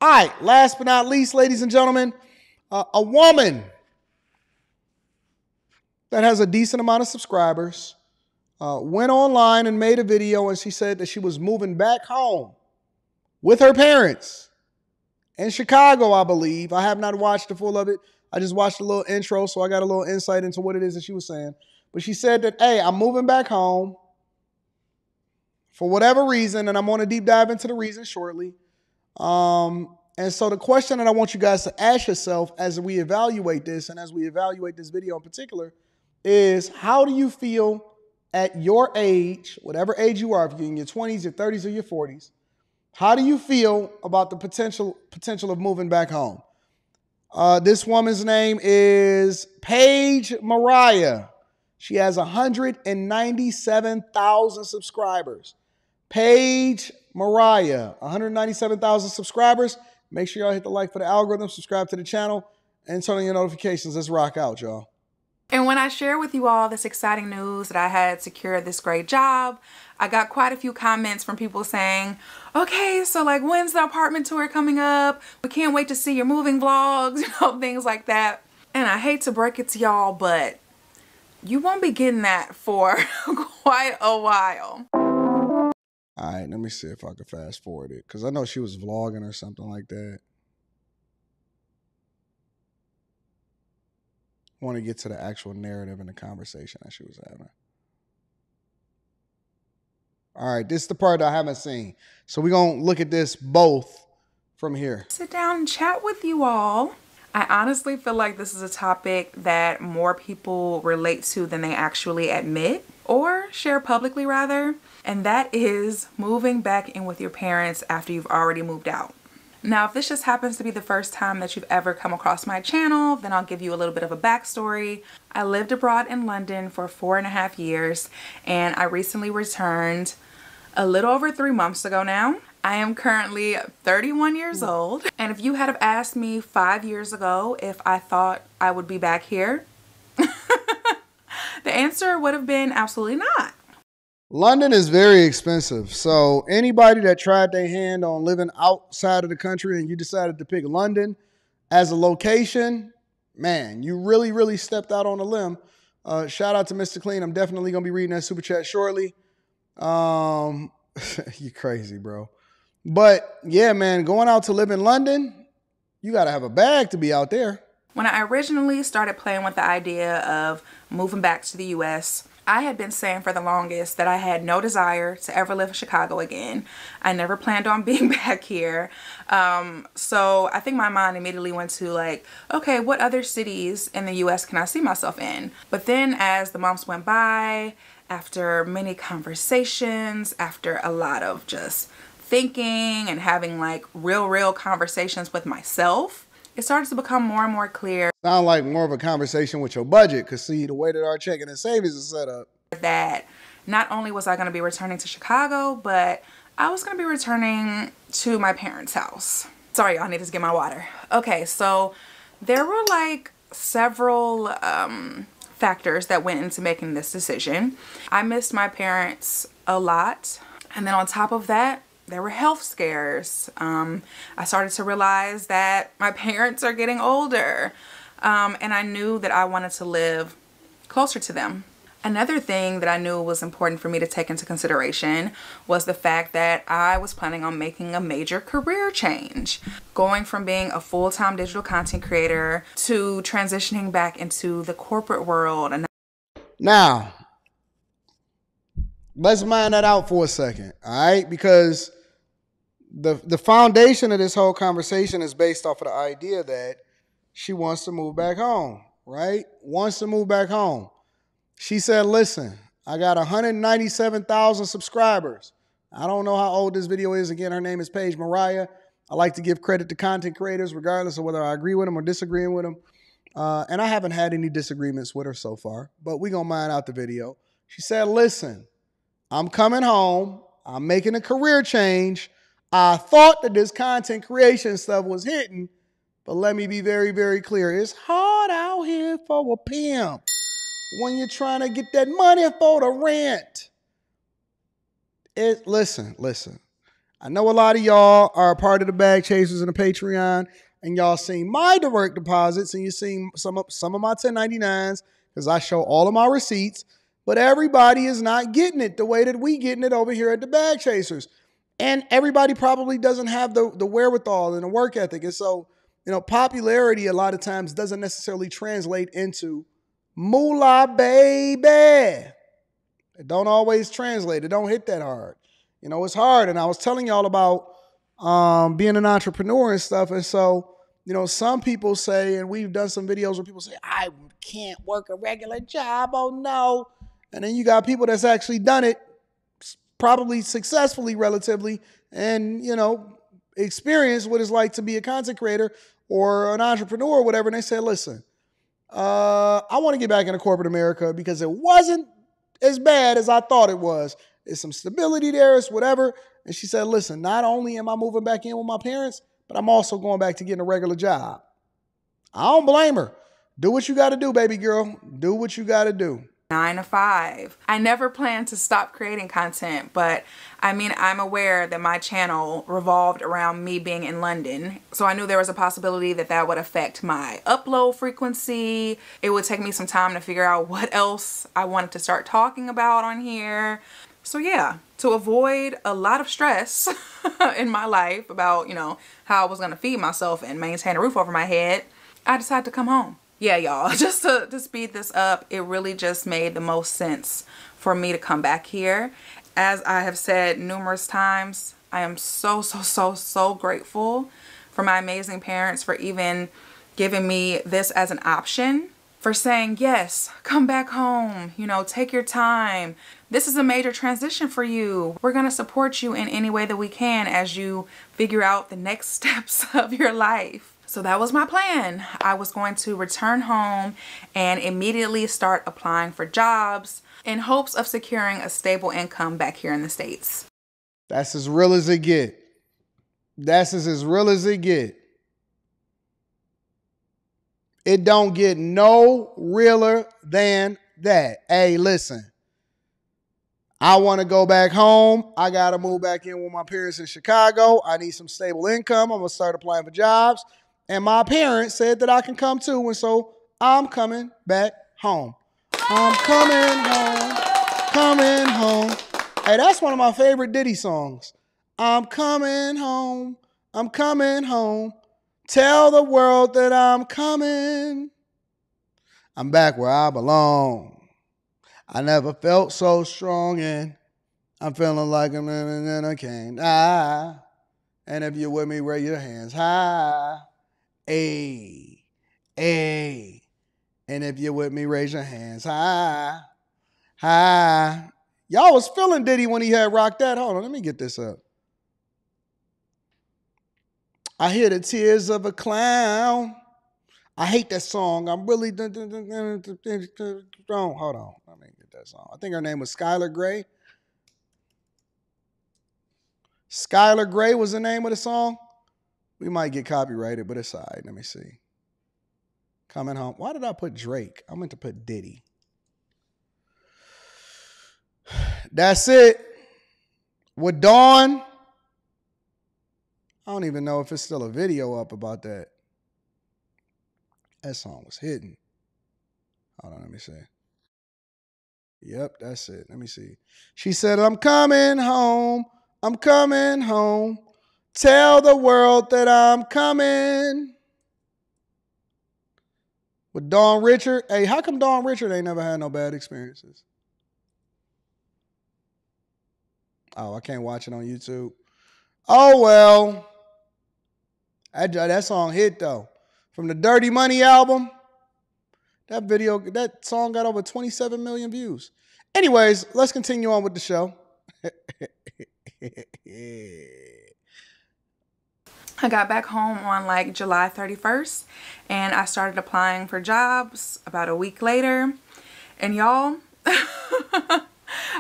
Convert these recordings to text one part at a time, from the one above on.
All right, last but not least, ladies and gentlemen, a woman that has a decent amount of subscribers went online and made a video, and she said that she was moving back home with her parents in Chicago, I believe. I have not watched the full of it. I just watched a little intro, so I got a little insight into what it is that she was saying. But she said that, hey, I'm moving back home for whatever reason, and I'm going to deep dive into the reason shortly. And so the question that I want you guys to ask yourself as we evaluate this, and as we evaluate this video in particular, is how do you feel at your age, whatever age you are, if you're in your 20s, your 30s, or your 40s, how do you feel about the potential of moving back home? This woman's name is Paige Mariah. She has 197,000 subscribers. Paige Mariah, 197,000 subscribers. Make sure y'all hit the like for the algorithm, subscribe to the channel, and turn on your notifications. Let's rock out, y'all. And when I share with you all this exciting news that I had secured this great job, I got quite a few comments from people saying, okay, so like when's the apartment tour coming up? We can't wait to see your moving vlogs, things like that. And I hate to break it to y'all, but you won't be getting that for quite a while. All right, let me see if I can fast forward it, because I know she was vlogging or something like that. I want to get to the actual narrative and the conversation that she was having. All right, this is the part I haven't seen. So we're going to look at this both from here. Sit down and chat with you all. I honestly feel like this is a topic that more people relate to than they actually admit, or share publicly rather. And that is moving back in with your parents after you've already moved out. Now, if this just happens to be the first time that you've ever come across my channel, then I'll give you a little bit of a backstory. I lived abroad in London for 4.5 years, and I recently returned a little over 3 months ago now. I am currently 31 years old, and if you had have asked me 5 years ago if I thought I would be back here, the answer would have been absolutely not. London is very expensive. So anybody that tried their hand on living outside of the country and you decided to pick London as a location, man, you really, really stepped out on a limb. Shout out to Mr. Clean. I'm definitely going to be reading that super chat shortly. You crazy, bro. But yeah, man, going out to live in London, you got to have a bag to be out there. When I originally started playing with the idea of moving back to the US, I had been saying for the longest that I had no desire to ever live in Chicago again. I never planned on being back here. So I think my mind immediately went to like, okay, what other cities in the US can I see myself in? But then as the months went by, after many conversations, after a lot of just thinking and having like real conversations with myself, it started to become more and more clear. Sound like more of a conversation with your budget, because see, the way that our checking and savings is set up, that not only was I going to be returning to Chicago, but I was going to be returning to my parents' house. Sorry, y'all, I need to get my water. Okay, so there were like several factors that went into making this decision. I missed my parents a lot. And then on top of that, there were health scares. I started to realize that my parents are getting older. And I knew that I wanted to live closer to them. Another thing that I knew was important for me to take into consideration was the fact that I was planning on making a major career change. Going from being a full-time digital content creator to transitioning back into the corporate world. Now, let's mind that out for a second, all right? Because the foundation of this whole conversation is based off of the idea that she wants to move back home, right? Wants to move back home. She said, listen, I got 197,000 subscribers. I don't know how old this video is. Again, her name is Paige Mariah. I like to give credit to content creators, regardless of whether I agree with them or disagreeing with them. And I haven't had any disagreements with her so far, but we're going to mind out the video. She said, listen, I'm coming home. I'm making a career change. I thought that this content creation stuff was hitting, but let me be very, very clear. It's hard out here for a pimp when you're trying to get that money for the rent. Listen. I know a lot of y'all are a part of the Bag Chasers and the Patreon, and y'all seen my direct deposits, and you seen some of my 1099s, because I show all of my receipts, but everybody is not getting it the way that we getting it over here at the Bag Chasers. And everybody probably doesn't have the wherewithal and the work ethic. And so, popularity a lot of times doesn't necessarily translate into moolah, baby. It don't always translate. It don't hit that hard. It's hard. And I was telling y'all about being an entrepreneur and stuff. And so, some people say, and we've done some videos where people say, I can't work a regular job. Oh, no. And then you got people that's actually done it, probably successfully relatively, and, experience what it's like to be a content creator or an entrepreneur or whatever. And they say, listen, I want to get back into corporate America because it wasn't as bad as I thought it was. There's some stability there, it's whatever. And she said, listen, not only am I moving back in with my parents, but I'm also going back to getting a regular job. I don't blame her. Do what you got to do, baby girl. Do what you got to do. 9 to 5. I never planned to stop creating content, but I'm aware that my channel revolved around me being in London. So I knew there was a possibility that would affect my upload frequency. It would take me some time to figure out what else I wanted to start talking about on here. So yeah, to avoid a lot of stress in my life about, how I was going to feed myself and maintain a roof over my head, I decided to come home. Yeah, y'all, just to speed this up, it really just made the most sense for me to come back here. As I have said numerous times, I am so grateful for my amazing parents for even giving me this as an option, for saying, yes, come back home, take your time. This is a major transition for you. We're going to support you in any way that we can as you figure out the next steps of your life. So that was my plan. I was going to return home and immediately start applying for jobs in hopes of securing a stable income back here in the States. That's as real as it get. That's as real as it get. It don't get no realer than that. Hey, listen. I want to go back home. I got to move back in with my parents in Chicago. I need some stable income. I'm going to start applying for jobs. And my parents said that I can come too. And so I'm coming back home. I'm coming home. Hey, that's one of my favorite Diddy songs. I'm coming home. I'm coming home. Tell the world that I'm coming. I'm back where I belong. I never felt so strong, and I'm feeling like I'm in a cane. And if you're with me, raise your hands high. Hey, hey. And if you're with me, raise your hands high. Y'all was feeling Diddy when he had rocked that. Hold on, let me get this up. I hear the tears of a clown. I hate that song. I'm really... Hold on. Let me get that song. I think her name was Skylar Grey. Skylar Grey was the name of the song. We might get copyrighted, but it's all right. Let me see. Coming home. Why did I put Drake? I meant to put Diddy. That's it. With Dawn. I don't even know if it's still a video up about that. That song was hidden. Hold on, let me see. Yep, that's it. Let me see. She said, I'm coming home. I'm coming home. Tell the world that I'm coming. With Dawn Richard. Hey, how come Dawn Richard ain't never had no bad experiences? Oh, I can't watch it on YouTube. Oh, well. That song hit, though. From the Dirty Money album. That song got over 27 million views. Anyways, let's continue on with the show. I got back home on like July 31st and I started applying for jobs about a week later. And y'all,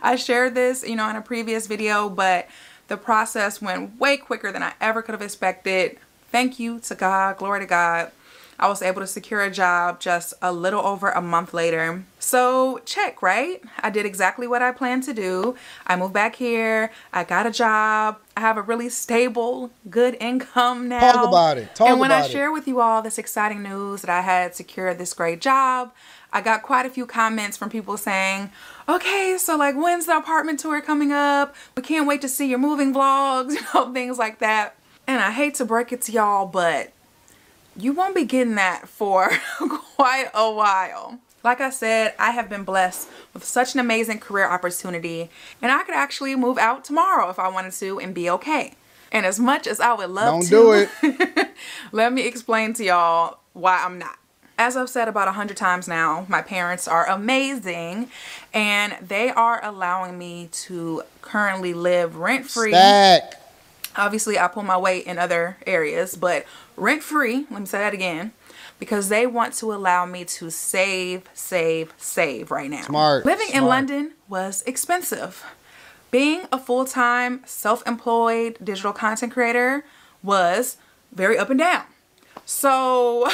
I shared this, in a previous video, but the process went way quicker than I ever could have expected. Thank you to God, glory to God. I was able to secure a job just a little over a month later. So check, right? I did exactly what I planned to do. I moved back here. I got a job. I have a really stable, good income now. Talk about it. And when I share with you all this exciting news that I had secured this great job, I got quite a few comments from people saying, okay, so like, when's the apartment tour coming up? We can't wait to see your moving vlogs, things like that. And I hate to break it to y'all, but you won't be getting that for quite a while. Like I said, I have been blessed with such an amazing career opportunity, and I could actually move out tomorrow if I wanted to and be okay. And as much as I would love to, don't do it. Let me explain to y'all why I'm not. As I've said about 100 times now, my parents are amazing, and they are allowing me to currently live rent-free. Stack. Obviously, I pull my weight in other areas, but rent-free, let me say that again, because they want to allow me to save right now. Smart. Living in London was expensive. Being a full-time, self-employed digital content creator was very up and down. So,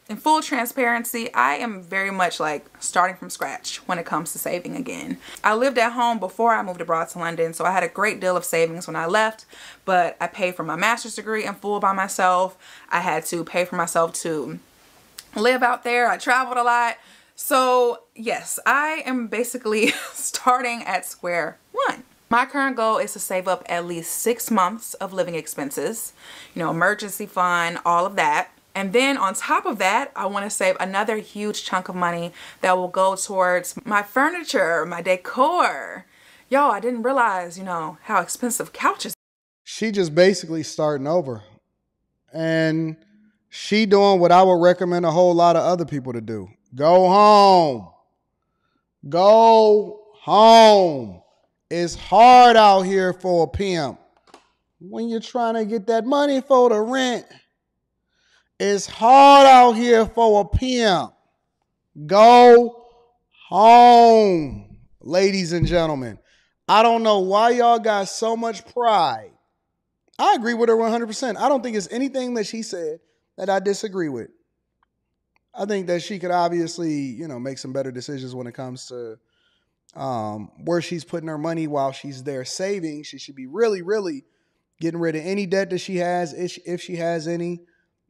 in full transparency, I am very much like starting from scratch when it comes to saving again. I lived at home before I moved abroad to London, so I had a great deal of savings when I left, but I paid for my master's degree in full by myself. I had to pay for myself to live out there. I traveled a lot. So yes, I am basically starting at square one. My current goal is to save up at least 6 months of living expenses, emergency fund, all of that. And then on top of that, I want to save another huge chunk of money that will go towards my furniture, my decor. Yo, I didn't realize, how expensive couches. She just basically starting over. And she doing what I would recommend a whole lot of other people to do. Go home. Go home. It's hard out here for a pimp when you're trying to get that money for the rent. It's hard out here for a pimp. Go home, ladies and gentlemen. I don't know why y'all got so much pride. I agree with her 100%. I don't think it's anything that she said that I disagree with. I think that she could obviously, make some better decisions when it comes to where she's putting her money while she's there saving. She should be really, really getting rid of any debt that she has, if she has any.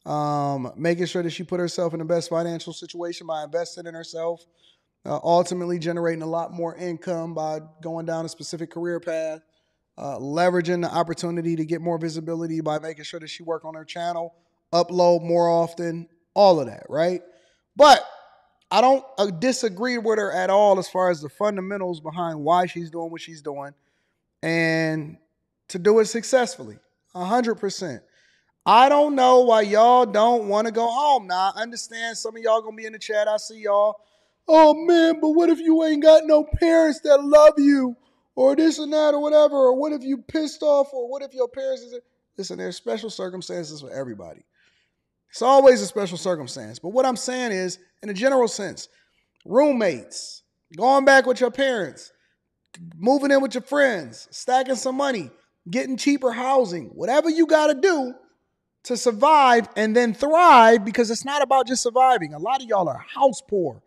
Making sure that she put herself in the best financial situation by investing in herself, ultimately generating a lot more income by going down a specific career path, leveraging the opportunity to get more visibility by making sure that she work on her channel, upload more often, all of that, right? But I don't disagree with her at all as far as the fundamentals behind why she's doing what she's doing and to do it successfully, 100%. I don't know why y'all don't want to go home. Now, I understand some of y'all going to be in the chat. I see y'all. Oh, man, but what if you ain't got no parents that love you or this and that or whatever? Or what if you pissed off or what if your parents is... Listen, there's special circumstances for everybody. It's always a special circumstance. But what I'm saying is, in a general sense, roommates, going back with your parents, moving in with your friends, stacking some money, getting cheaper housing, whatever you got to do to survive and then thrive, because it's not about just surviving. A lot of y'all are house poor.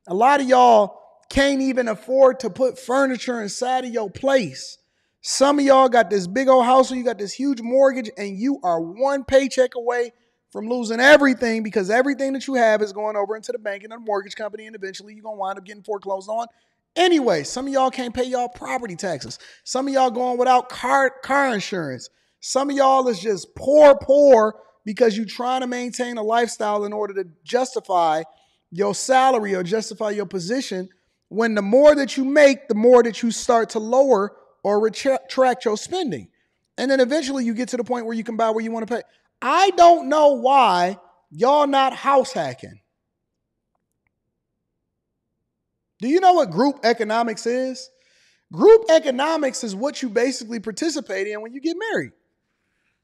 A lot of y'all can't even afford to put furniture inside of your place. Some of y'all got this big old house, or you got this huge mortgage, and you are one paycheck away from losing everything, because everything that you have is going over into the bank and the mortgage company, and eventually you're going to wind up getting foreclosed on. Anyway, some of y'all can't pay y'all property taxes. Some of y'all going without car insurance. Some of y'all is just poor because you're trying to maintain a lifestyle in order to justify your salary or justify your position, when the more that you make, the more that you start to lower or retract your spending. And then eventually you get to the point where you can buy where you want to pay. I don't know why y'all not house hacking. Do you know what group economics is? Group economics is what you basically participate in when you get married.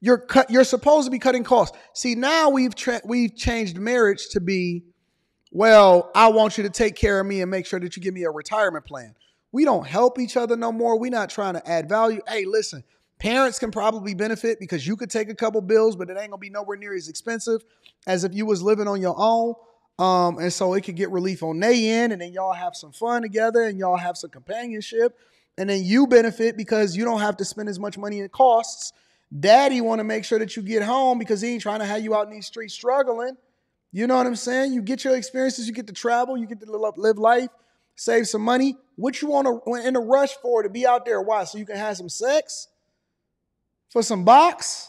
You're supposed to be cutting costs. See, now we've changed marriage to be, well, I want you to take care of me and make sure that you give me a retirement plan. We don't help each other no more. We're not trying to add value. Hey, listen, Parents can probably benefit because you could take a couple bills, but it ain't gonna be nowhere near as expensive as if you was living on your own. And so it could get relief on their end, and then y'all have some fun together and y'all have some companionship. And then you benefit because you don't have to spend as much money it costs. Daddy want to make sure that you get home because he ain't trying to have you out in these streets struggling. You know what I'm saying? You get your experiences, you get to travel, you get to live life, save some money. What you want to in a rush for to be out there? Why? So you can have some sex? For some box?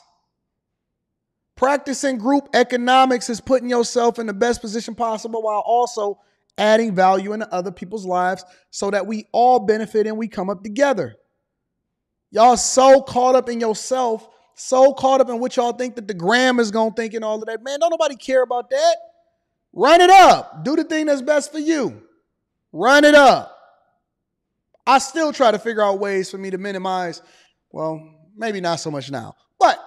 Practicing group economics is putting yourself in the best position possible while also adding value into other people's lives so that we all benefit and we come up together. Y'all so caught up in yourself, so caught up in what y'all think that the gram is going to think and all of that. Man, don't nobody care about that. Run it up. Do the thing that's best for you. Run it up. I still try to figure out ways for me to minimize, well, maybe not so much now, but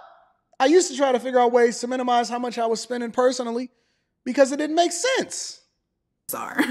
I used to try to figure out ways to minimize how much I was spending personally because it didn't make sense. Sorry.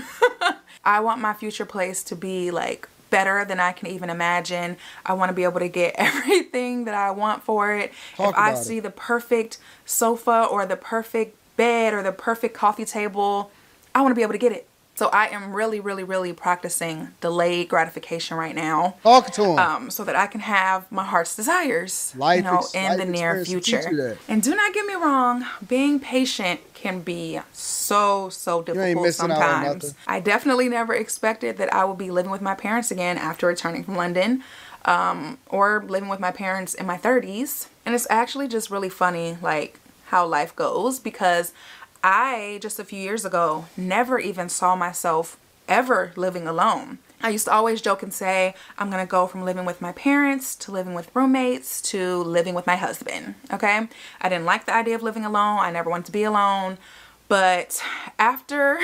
I want my future place to be like better than I can even imagine. I want to be able to get everything that I want for it. If I see the perfect sofa or the perfect bed or the perfect coffee table, I want to be able to get it. So I am really, really, really practicing delayed gratification right now. Talk to him. So that I can have my heart's desires, in the near future. And do not get me wrong, being patient can be so difficult sometimes. I definitely never expected that I would be living with my parents again after returning from London, or living with my parents in my 30s. And it's actually just really funny, like how life goes, because I, just a few years ago, never even saw myself ever living alone. I used to always joke and say, I'm going to go from living with my parents to living with roommates to living with my husband, okay? I didn't like the idea of living alone. I never wanted to be alone. But after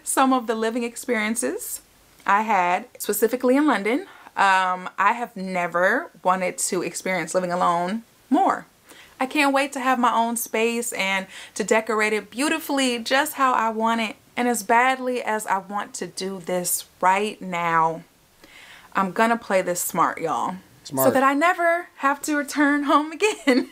some of the living experiences I had, specifically in London, I have never wanted to experience living alone more. I can't wait to have my own space and to decorate it beautifully just how I want it. And as badly as I want to do this right now, I'm gonna play this smart, y'all. So that I never have to return home again.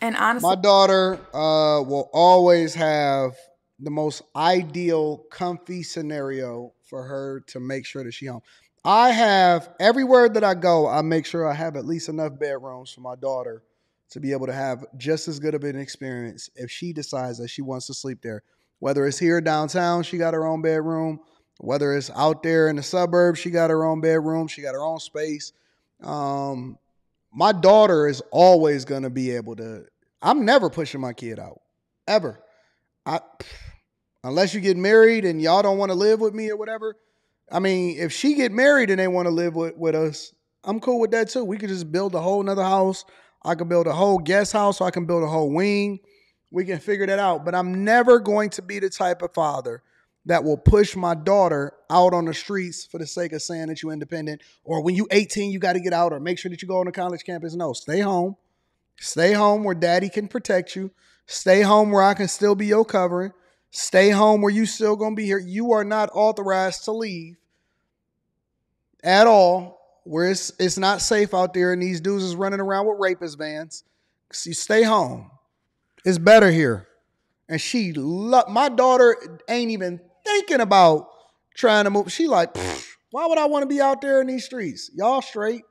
And honestly, my daughter will always have the most ideal, comfy scenario for her to make sure that she's home. I have, everywhere that I go, I make sure I have at least enough bedrooms for my daughter to be able to have just as good of an experience if she decides that she wants to sleep there. Whether it's here downtown, she got her own bedroom. Whether it's out there in the suburbs, she got her own bedroom. She got her own space. My daughter is always going to be able to, I'm never pushing my kid out, ever. Unless you get married and y'all don't want to live with me or whatever. I mean, if she get married and they want to live with us, I'm cool with that too. We could just build a whole nother house. I can build a whole guest house, or I can build a whole wing. We can figure that out. But I'm never going to be the type of father that will push my daughter out on the streets for the sake of saying that you're independent, or when you 18, you got to get out, or make sure that you go on the college campus. No, stay home. Stay home where daddy can protect you. Stay home where I can still be your covering. Stay home where you still going to be here. You are not authorized to leave at all. Where it's not safe out there and these dudes is running around with rapist vans. So you stay home. It's better here. And my daughter ain't even thinking about trying to move. She like, why would I want to be out there in these streets? Y'all straight.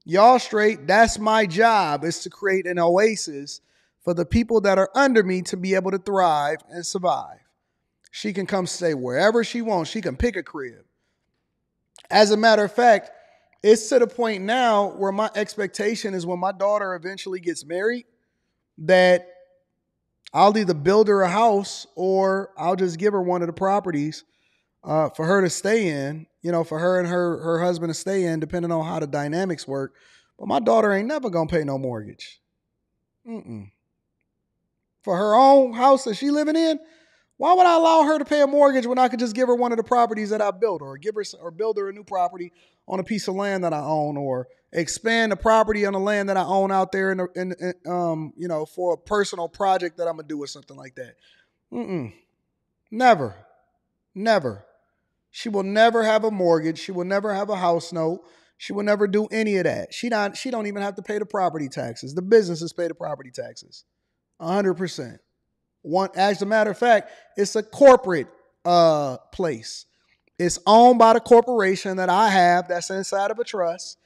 Y'all straight. That's my job, is to create an oasis for the people that are under me to be able to thrive and survive. She can come stay wherever she wants. She can pick a crib. As a matter of fact, it's to the point now where my expectation is when my daughter eventually gets married, that I'll either build her a house or I'll just give her one of the properties for her to stay in, for her and her husband to stay in, depending on how the dynamics work. But my daughter ain't never going to pay no mortgage. For her own house that she living in, why would I allow her to pay a mortgage when I could just give her one of the properties that I built, or build her a new property on a piece of land that I own, or expand the property on the land that I own out there for a personal project that I'm gonna do or something like that. Never. She will never have a mortgage. She will never have a house note. She would never do any of that. She don't even have to pay the property taxes. The businesses pay the property taxes. 100%. As a matter of fact, it's a corporate place. It's owned by the corporation that I have that's inside of a trust.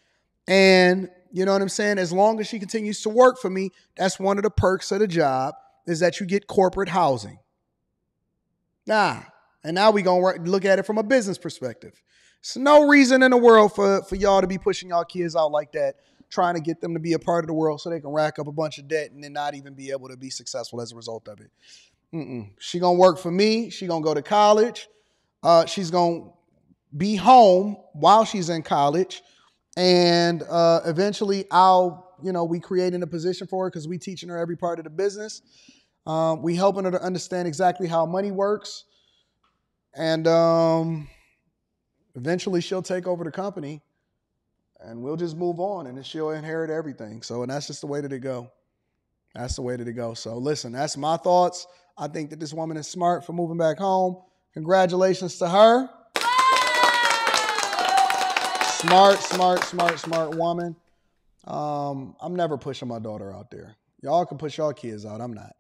And you know what I'm saying? As long as she continues to work for me, that's one of the perks of the job is that you get corporate housing. And now we're going to look at it from a business perspective. There's no reason in the world for y'all to be pushing y'all kids out like that, trying to get them to be a part of the world so they can rack up a bunch of debt and then not even be able to be successful as a result of it. She going to work for me. She going to go to college. She's going to be home while she's in college. And eventually we creating a position for her because we teaching her every part of the business. We helping her to understand exactly how money works. And eventually she'll take over the company and we'll just move on and then she'll inherit everything. So, and that's just the way that it go. That's the way that it goes. So listen, that's my thoughts. I think that this woman is smart for moving back home. Congratulations to her. Smart woman. I'm never pushing my daughter out there. Y'all can push y'all kids out. I'm not.